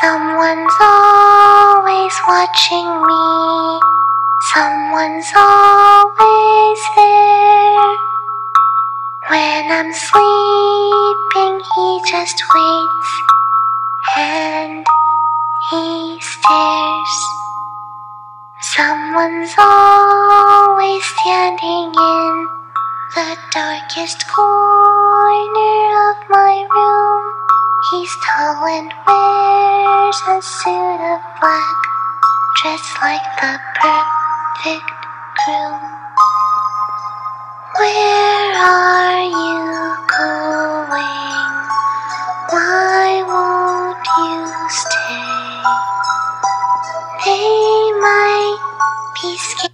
Someone's always watching me. Someone's always there. When I'm sleeping, he just waits and he stares. Someone's always standing in the darkest corner of my room. He's tall and wears a suit of black, dressed like the perfect groom. Where are you going? Why won't you stay? They might be scared.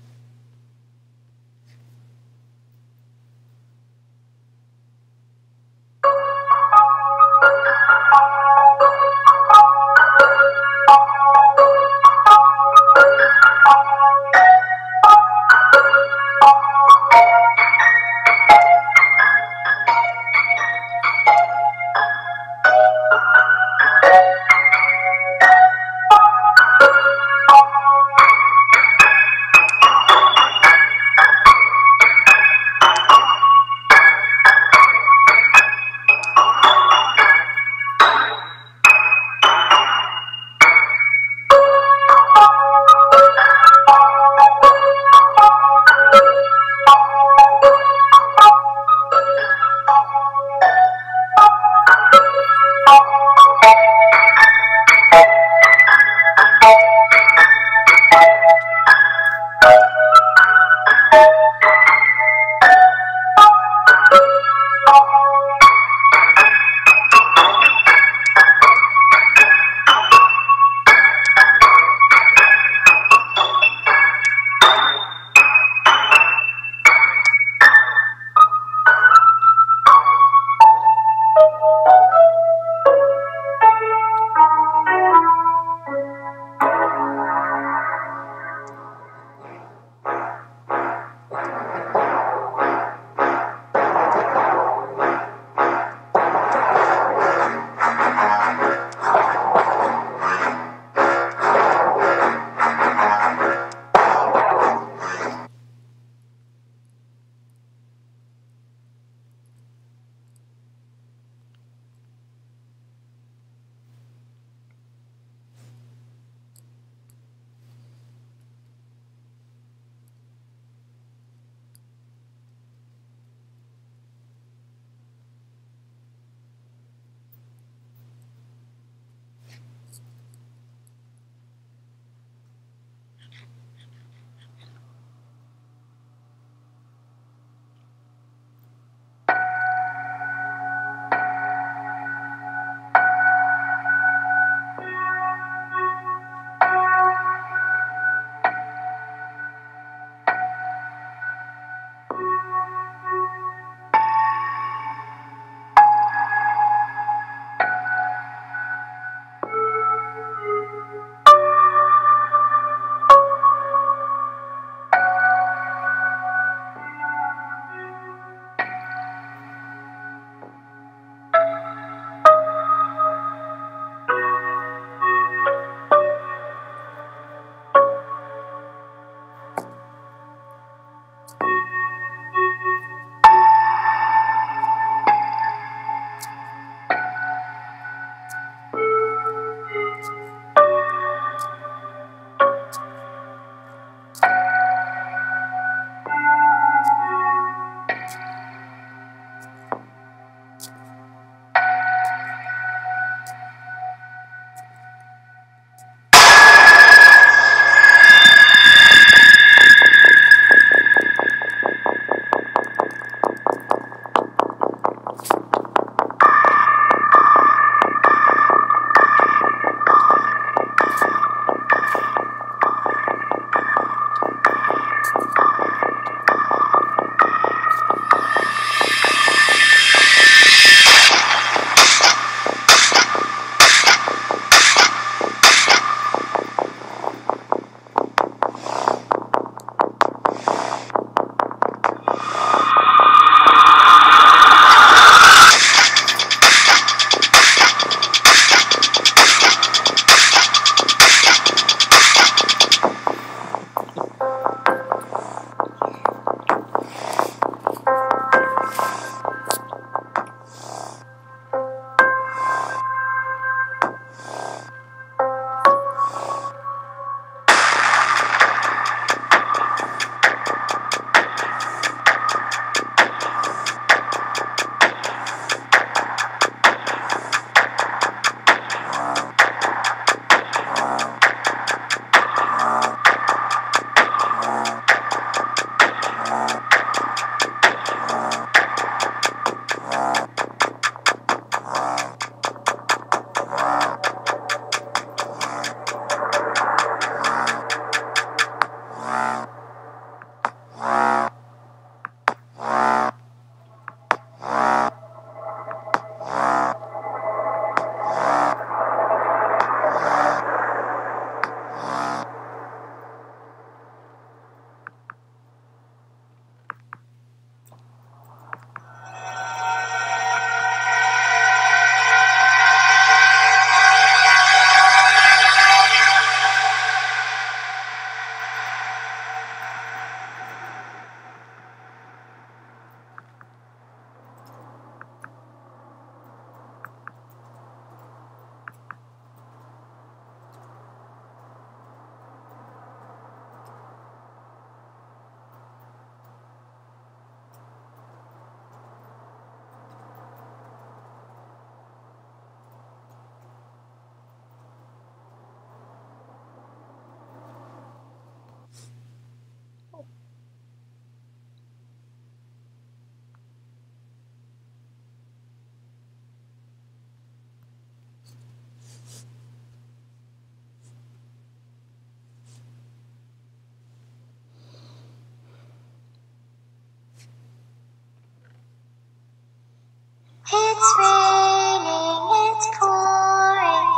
It's raining, it's pouring.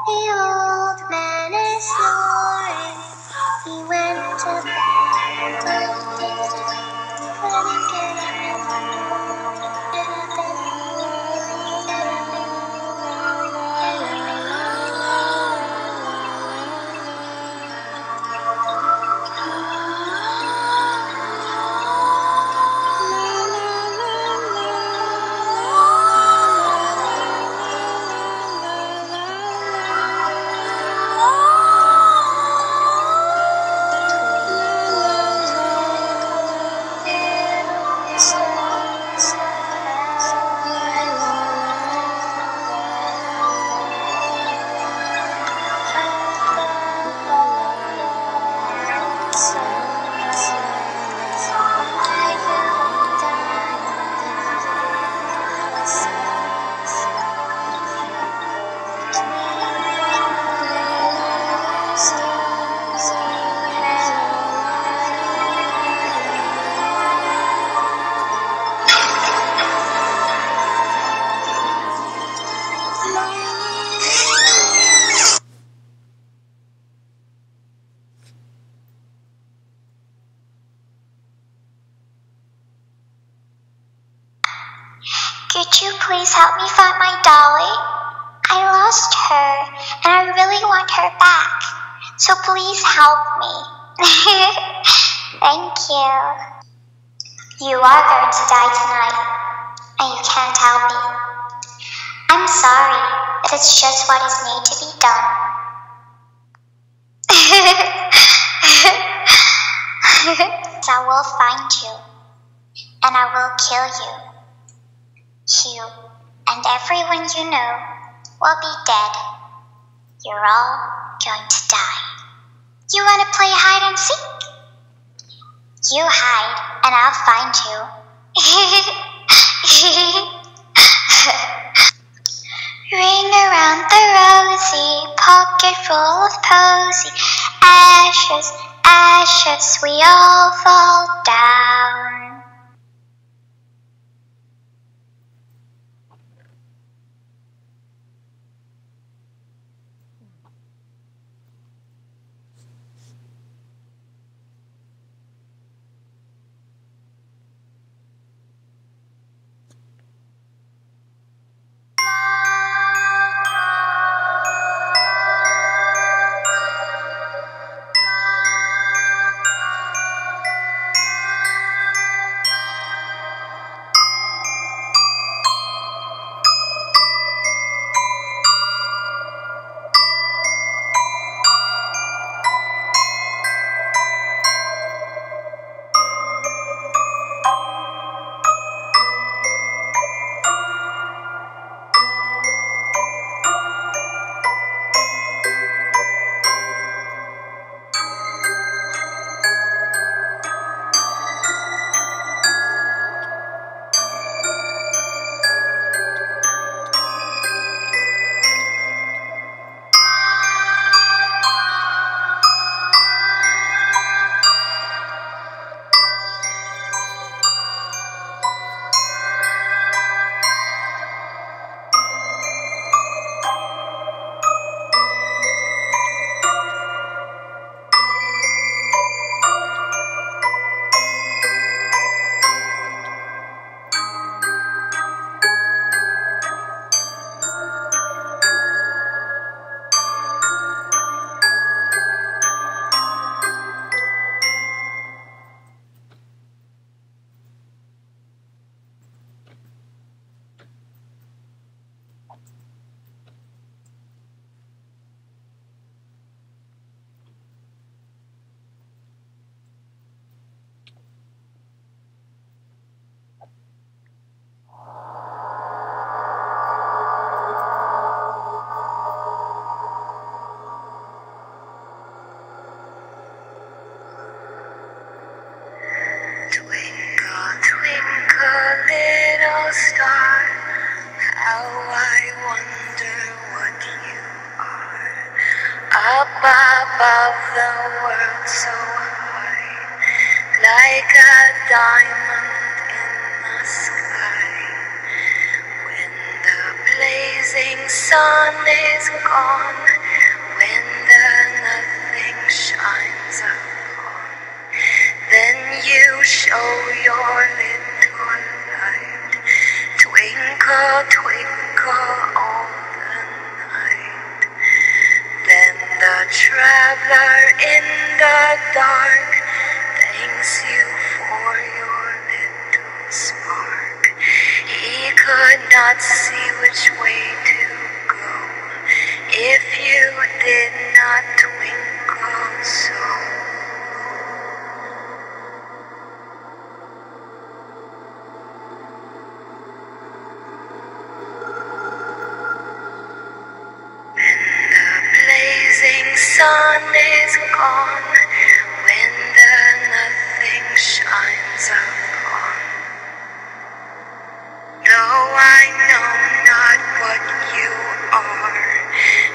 The old man is snoring. He went to bed. Could you please help me find my dolly? I lost her, and I really want her back. So please help me. Thank you. You are going to die tonight, and you can't help me. I'm sorry, but it's just what is need to be done. I will find you, and I will kill you. You and everyone you know will be dead. You're all going to die. You want to play hide and seek? You hide and I'll find you. Ring around the rosy, pocket full of posy. Ashes, ashes, we all fall down. Above the world so high, like a diamond in the sky, blazing sun is gone, when the nothing shines upon, then you show your little light. Twinkle, twinkle all the night. Then the traveler in the dark thanks you for your little spark. He could not see which way to go if you did not twinkle so. Sun is gone when the nothing shines upon. Though I know not what you are,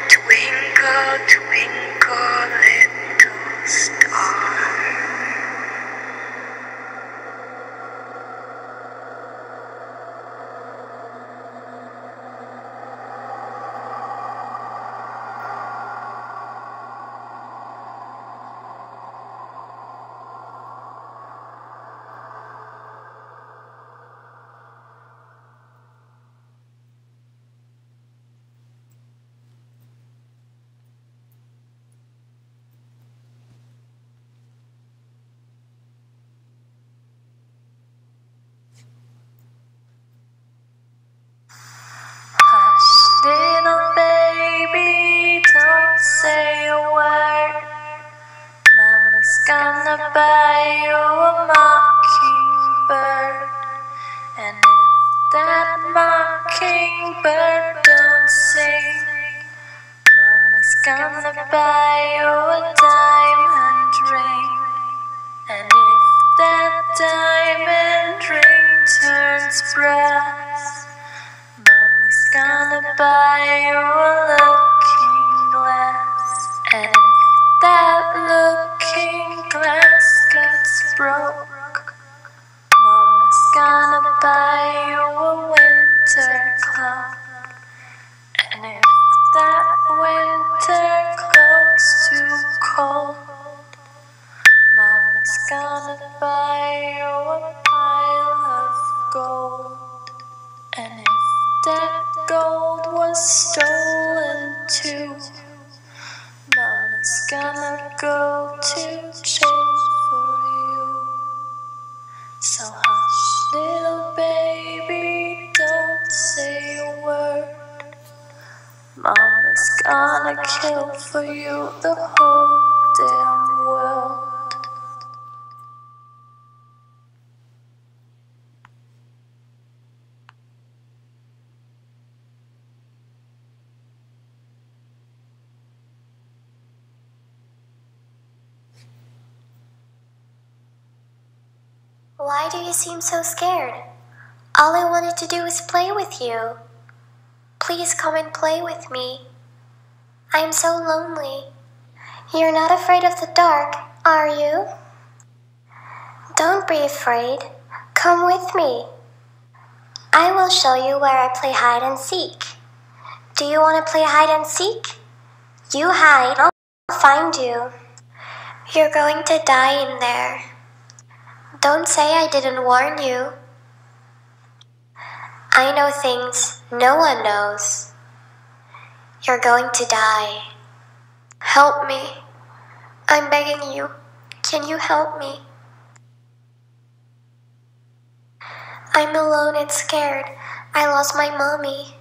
twinkle, twinkle, little star. Little baby, don't say a word. Mama's gonna buy you a mockingbird. And if that mockingbird don't sing, Mama's gonna buy you a diamond ring. And if that diamond ring turns brass, Mama's gonna buy you a looking glass. And if that looking glass gets broke, Mama's gonna buy you a winter cloak. And if that winter cloak's too cold, Mama's gonna buy you a pile of gold. And if that gold was stolen too, Mama's gonna go to jail for you. So hush, little baby, don't say a word. Mama's gonna kill for you the whole damn world. Why do you seem so scared? All I wanted to do was play with you. Please come and play with me. I am so lonely. You're not afraid of the dark, are you? Don't be afraid. Come with me. I will show you where I play hide and seek. Do you want to play hide and seek? You hide, I'll find you. You're going to die in there. Don't say I didn't warn you. I know things no one knows. You're going to die. Help me. I'm begging you. Can you help me? I'm alone and scared. I lost my mommy.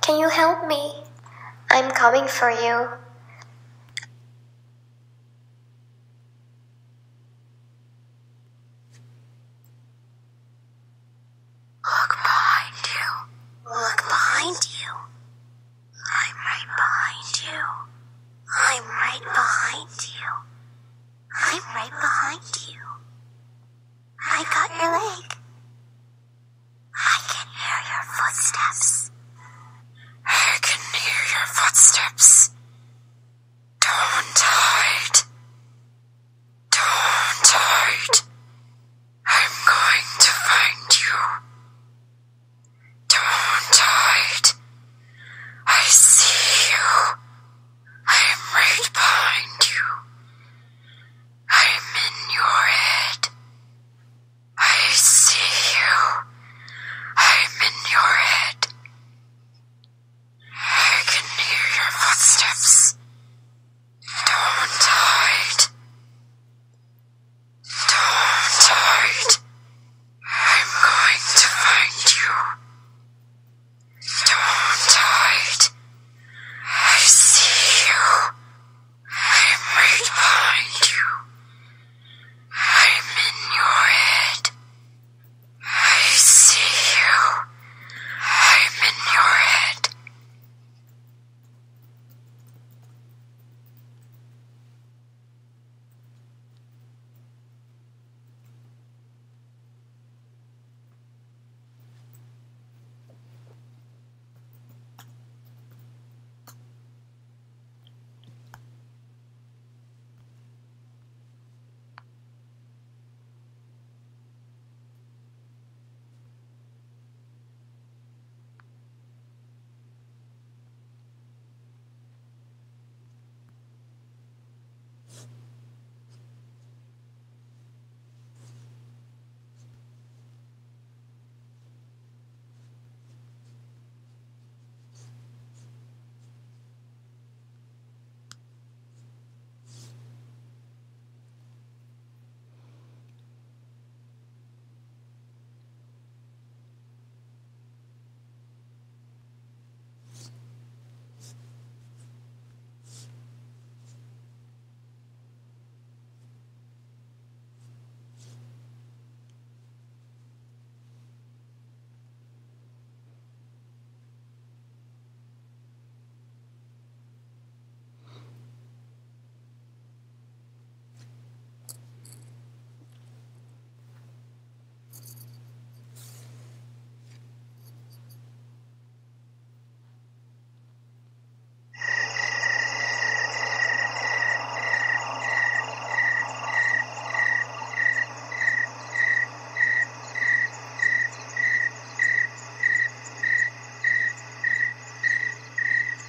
Can you help me? I'm coming for you. Look behind you. Look behind you. I'm right behind you. I'm right behind you. I'm right behind you. I got your leg. I can hear your footsteps. I can hear your footsteps. Don't hide. Don't hide. I'm going to find you. Don't hide.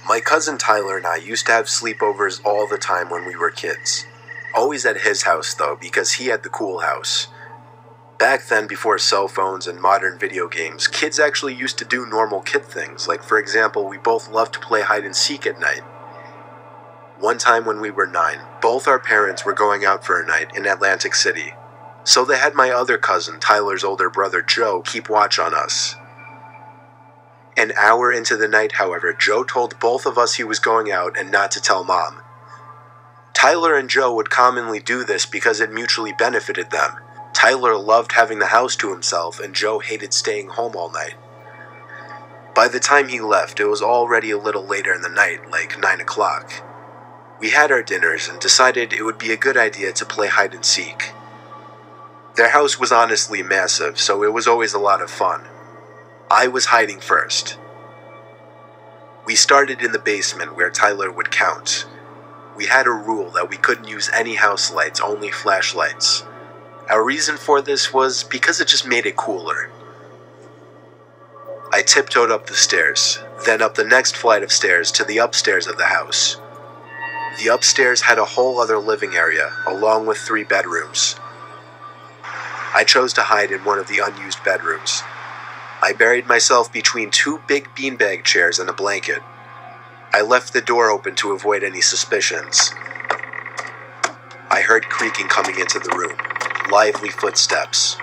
My cousin Tyler and I used to have sleepovers all the time when we were kids. Always at his house though, because he had the cool house. Back then, before cell phones and modern video games, kids actually used to do normal kid things, like for example, we both loved to play hide and seek at night. One time when we were 9, both our parents were going out for a night in Atlantic City, so they had my other cousin, Tyler's older brother Joe, keep watch on us. An hour into the night, however, Joe told both of us he was going out and not to tell Mom. Tyler and Joe would commonly do this because it mutually benefited them. Tyler loved having the house to himself, and Joe hated staying home all night. By the time he left, it was already a little later in the night, like 9 o'clock. We had our dinners and decided it would be a good idea to play hide and seek. Their house was honestly massive, so it was always a lot of fun. I was hiding first. We started in the basement where Tyler would count. We had a rule that we couldn't use any house lights, only flashlights. Our reason for this was because it just made it cooler. I tiptoed up the stairs, then up the next flight of stairs to the upstairs of the house. The upstairs had a whole other living area, along with 3 bedrooms. I chose to hide in one of the unused bedrooms. I buried myself between 2 big beanbag chairs and a blanket. I left the door open to avoid any suspicions. I heard creaking coming into the room. Lively footsteps.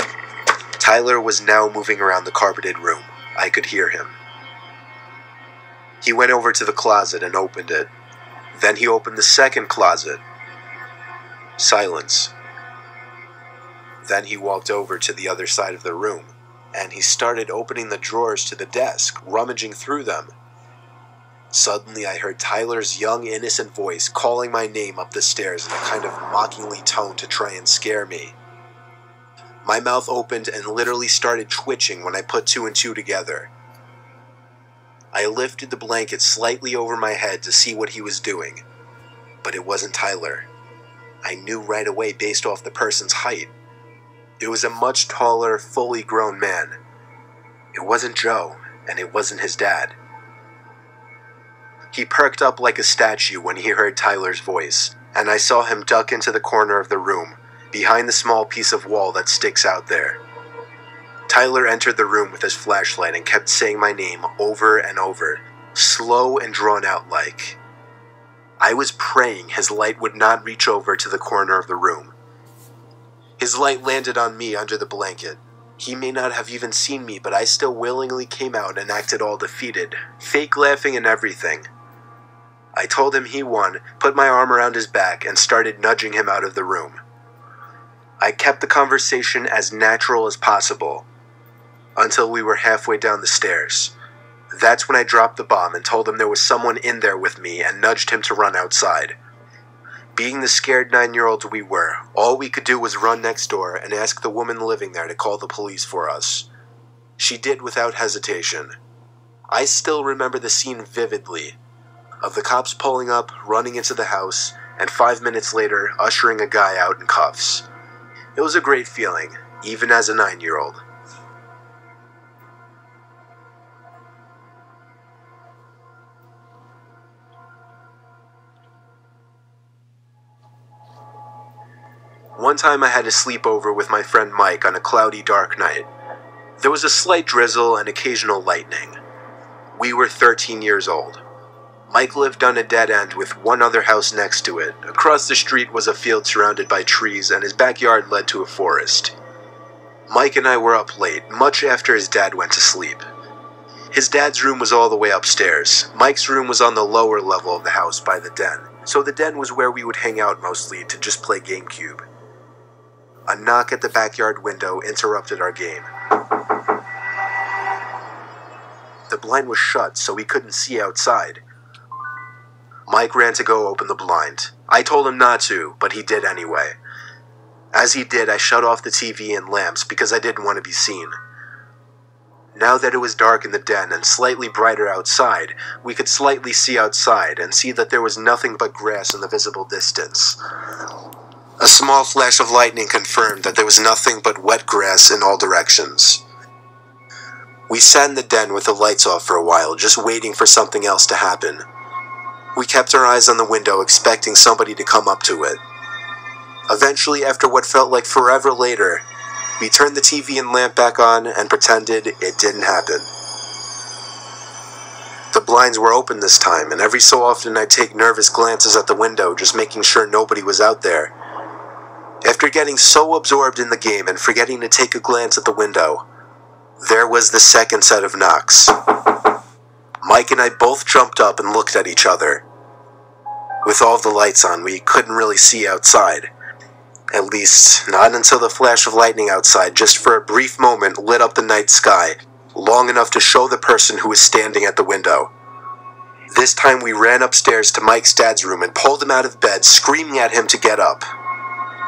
Tyler was now moving around the carpeted room. I could hear him. He went over to the closet and opened it. Then he opened the second closet. Silence. Then he walked over to the other side of the room, and he started opening the drawers to the desk, rummaging through them. Suddenly I heard Tyler's young, innocent voice calling my name up the stairs in a kind of mockingly tone to try and scare me. My mouth opened and literally started twitching when I put 2 and 2 together. I lifted the blanket slightly over my head to see what he was doing, but it wasn't Tyler. I knew right away based off the person's height. It was a much taller, fully grown man. It wasn't Joe, and it wasn't his dad. He perked up like a statue when he heard Tyler's voice, and I saw him duck into the corner of the room, behind the small piece of wall that sticks out there. Tyler entered the room with his flashlight and kept saying my name over and over, slow and drawn out like. I was praying his light would not reach over to the corner of the room. His light landed on me under the blanket. He may not have even seen me, but I still willingly came out and acted all defeated, fake laughing and everything. I told him he won, put my arm around his back, and started nudging him out of the room. I kept the conversation as natural as possible, until we were halfway down the stairs. That's when I dropped the bomb and told him there was someone in there with me and nudged him to run outside. Being the scared 9-year-olds we were, all we could do was run next door and ask the woman living there to call the police for us. She did without hesitation. I still remember the scene vividly, of the cops pulling up, running into the house, and 5 minutes later ushering a guy out in cuffs. It was a great feeling, even as a 9-year-old. One time I had a sleepover with my friend Mike on a cloudy, dark night. There was a slight drizzle and occasional lightning. We were 13 years old. Mike lived on a dead end with one other house next to it. Across the street was a field surrounded by trees, and his backyard led to a forest. Mike and I were up late, much after his dad went to sleep. His dad's room was all the way upstairs. Mike's room was on the lower level of the house by the den, so the den was where we would hang out mostly to just play GameCube. A knock at the backyard window interrupted our game. The blind was shut, so we couldn't see outside. Mike ran to go open the blind. I told him not to, but he did anyway. As he did, I shut off the TV and lamps because I didn't want to be seen. Now that it was dark in the den and slightly brighter outside, we could slightly see outside and see that there was nothing but grass in the visible distance. A small flash of lightning confirmed that there was nothing but wet grass in all directions. We sat in the den with the lights off for a while, just waiting for something else to happen. We kept our eyes on the window, expecting somebody to come up to it. Eventually, after what felt like forever later, we turned the TV and lamp back on and pretended it didn't happen. The blinds were open this time, and every so often I'd take nervous glances at the window, just making sure nobody was out there. After getting so absorbed in the game and forgetting to take a glance at the window, there was the second set of knocks. Mike and I both jumped up and looked at each other. With all the lights on, we couldn't really see outside. At least, not until the flash of lightning outside, just for a brief moment, lit up the night sky, long enough to show the person who was standing at the window. This time we ran upstairs to Mike's dad's room and pulled him out of bed, screaming at him to get up.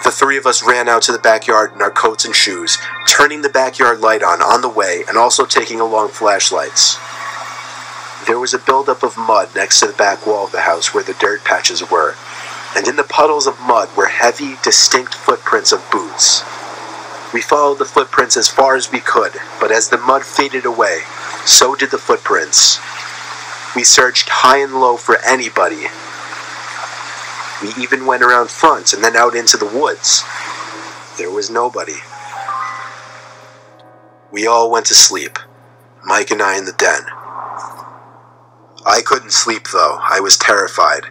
The three of us ran out to the backyard in our coats and shoes, turning the backyard light on the way, and also taking along flashlights. There was a buildup of mud next to the back wall of the house where the dirt patches were, and in the puddles of mud were heavy, distinct footprints of boots. We followed the footprints as far as we could, but as the mud faded away, so did the footprints. We searched high and low for anybody. We even went around front and then out into the woods. There was nobody. We all went to sleep, Mike and I in the den. I couldn't sleep though, I was terrified.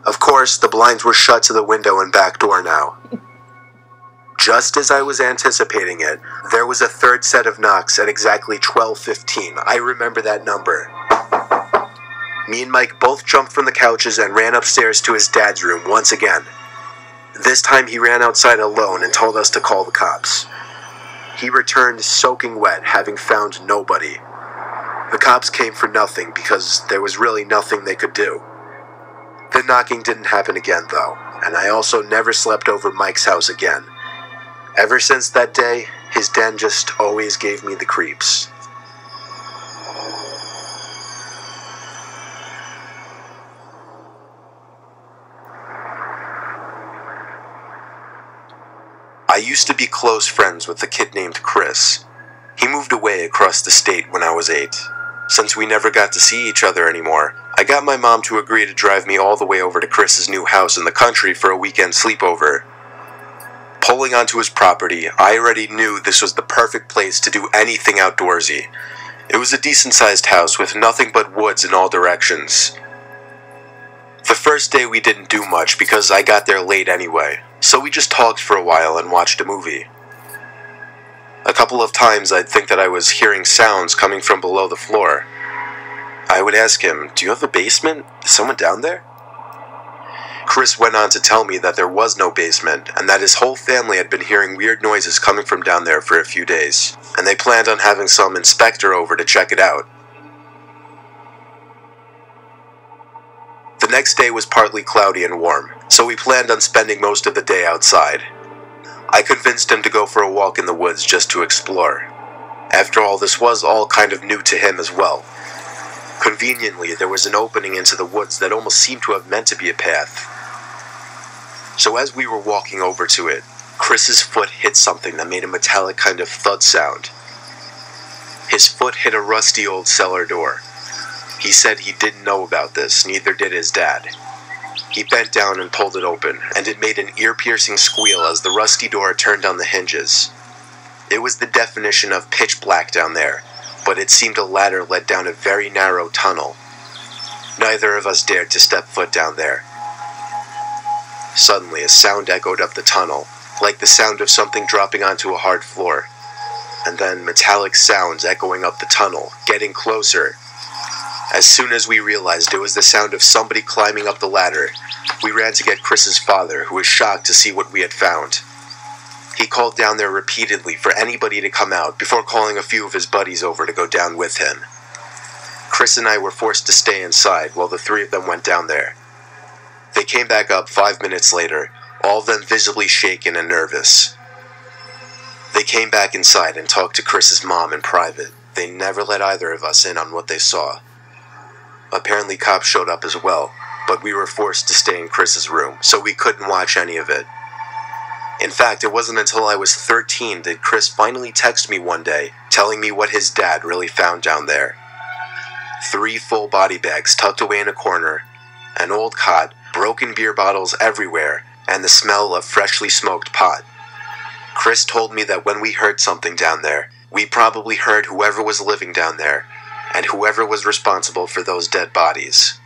Of course, the blinds were shut to the window and back door now. Just as I was anticipating it, there was a third set of knocks at exactly 12:15. I remember that number. Me and Mike both jumped from the couches and ran upstairs to his dad's room once again. This time he ran outside alone and told us to call the cops. He returned soaking wet, having found nobody. The cops came for nothing because there was really nothing they could do. The knocking didn't happen again though, and I also never slept over Mike's house again. Ever since that day, his den just always gave me the creeps. I used to be close friends with a kid named Chris. He moved away across the state when I was 8. Since we never got to see each other anymore, I got my mom to agree to drive me all the way over to Chris's new house in the country for a weekend sleepover. Pulling onto his property, I already knew this was the perfect place to do anything outdoorsy. It was a decent-sized house with nothing but woods in all directions. The first day we didn't do much because I got there late anyway, so we just talked for a while and watched a movie. A couple of times I'd think that I was hearing sounds coming from below the floor. I would ask him, "Do you have a basement? Is someone down there?" Chris went on to tell me that there was no basement, and that his whole family had been hearing weird noises coming from down there for a few days, and they planned on having some inspector over to check it out. The next day was partly cloudy and warm, so we planned on spending most of the day outside. I convinced him to go for a walk in the woods just to explore. After all, this was all kind of new to him as well. Conveniently, there was an opening into the woods that almost seemed to have meant to be a path. So as we were walking over to it, Chris's foot hit something that made a metallic kind of thud sound. His foot hit a rusty old cellar door. He said he didn't know about this, neither did his dad. He bent down and pulled it open, and it made an ear-piercing squeal as the rusty door turned on the hinges. It was the definition of pitch black down there, but it seemed a ladder led down a very narrow tunnel. Neither of us dared to step foot down there. Suddenly, a sound echoed up the tunnel, like the sound of something dropping onto a hard floor. And then metallic sounds echoing up the tunnel, getting closer. As soon as we realized it was the sound of somebody climbing up the ladder, we ran to get Chris's father, who was shocked to see what we had found. He called down there repeatedly for anybody to come out before calling a few of his buddies over to go down with him. Chris and I were forced to stay inside while the three of them went down there. They came back up 5 minutes later, all of them visibly shaken and nervous. They came back inside and talked to Chris's mom in private. They never let either of us in on what they saw. Apparently cops showed up as well, but we were forced to stay in Chris's room, so we couldn't watch any of it. In fact, it wasn't until I was 13 that Chris finally texted me one day, telling me what his dad really found down there. 3 full body bags tucked away in a corner, an old cot, broken beer bottles everywhere, and the smell of freshly smoked pot. Chris told me that when we heard something down there, we probably heard whoever was living down there, and whoever was responsible for those dead bodies.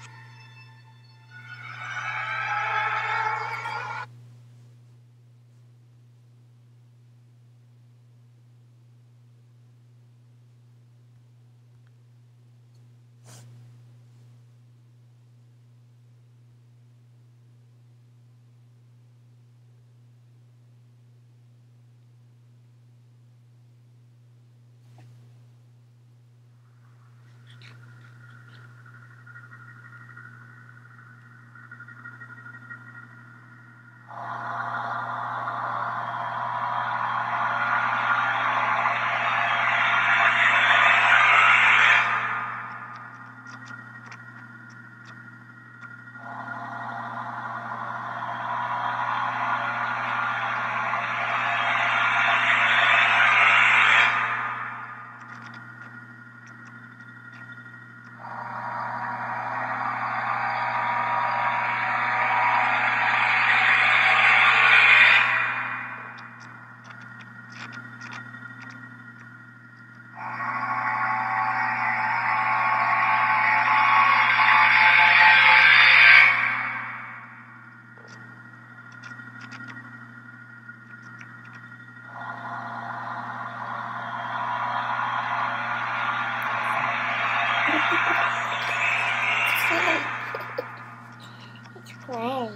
It's great.